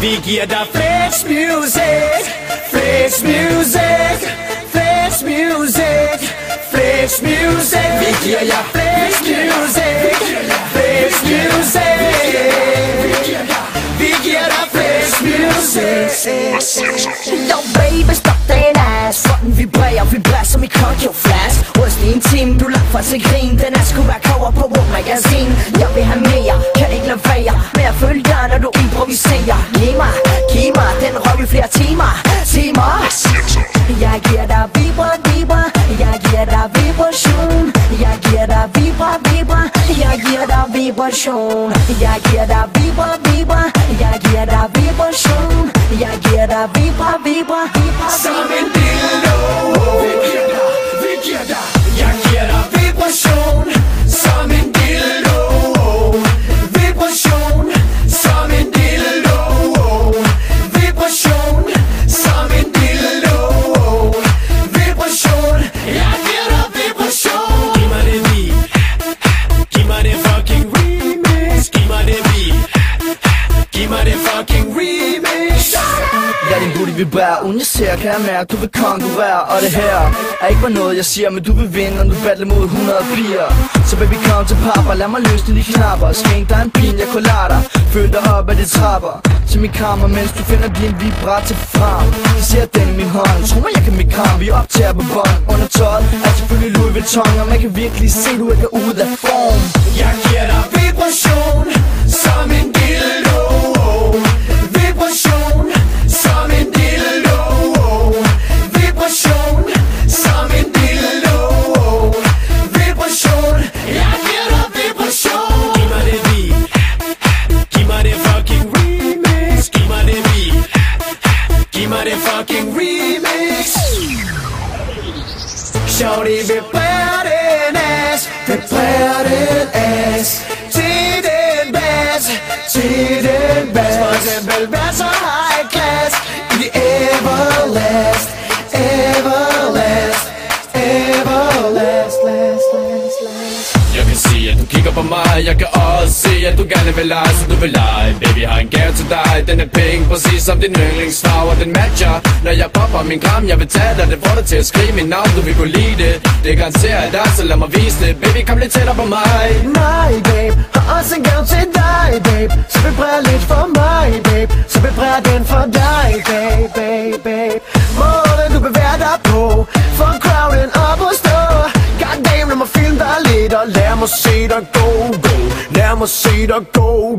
Vi giver dig Flex Music, Flex Music, Flex Music, Flex Music. Vi giver jer Flex Music, Flex Music. Vi giver dig Flex Music. Yo baby, stop den ass. Sådan vibrerer, vibrerer som i Concho Flash. Ryst i en time, du langt fra til grin. Den er sgu være cover på World Magazine. Jeg vil have mere, kan ikke lade være med at følge dig, når du improviserer. Giv mig den røv i flere timer. Jeg giver dig vibra. Jeg giver dig vibration. Jeg giver dig vibra. Jeg giver dig vibration. Jeg giver dig vibra. Jeg giver dig vibration. Jeg giver dig vibra. Som en dildo. Vi giver dig. Jeg giver dig vibration. Som en dildo. Vibration. Som en dildo. Vibration. Som en dildo. Vibration. Jeg giver dig vibration. Giv mig det beat. Giv mig det fucking remix. Giv mig det beat. Giv mig det fucking remix. Ja, din booty vibrerer, uden jeg ser, kan jeg mærke, du vil konkurrere. Og det her er ikke bare noget jeg siger, men du vil vinde, når du battler mod 100 piger. Så baby, kom til papa, lad mig løsne de knapper. Skænk dig en pin, jeg kunne dig. Føl dig op ad de trapper til min kammer, mens du finder din vibrator frem. Jeg ser den i min hånd, tro mig, jeg kan mit kram. Vi optager på bånd, under tøjet er selvfølgelig Louis Vuitton. Og man kan virkelig se, du ikke er ude af form. Jeg giver dig vibration, som en dildo. Vibration, som en dildo. Vibration, som en dildo. Vibration, jeg giver dig vibration. Giv mig det beat. Giv mig det fucking remix. Giv mig det beat. Giv mig det fucking remix. Shorty vibrerer den ass. Vibrerer den ass. Til den bass. Til den bass. For eksempel vær så high class. I de everlast. Everlast. Everlast. Jeg kan se, at du kigger på mig. Jeg kan også se, at du gerne vil lege, så du vil lege. Baby, har en gave til dig. Den er pink, præcis som din yndlingsfarve. Den matcher, når jeg popper min gram. Jeg vil tage dig, det får dig til at skrige mit navn. Du vil kunne lide det. Det garanterer dig, så lad mig vise det. Baby, kom lidt tættere på mig. Nej, babe, har også en gave til dig, babe. Så vibrer lidt for mig, babe. Så vibrer den for dig, babe. Måden du bevæger dig på, for crowden op og stå. Goddamn, lad mig filme dig lidt, og lad mig se dig go. Lad mig se dig go.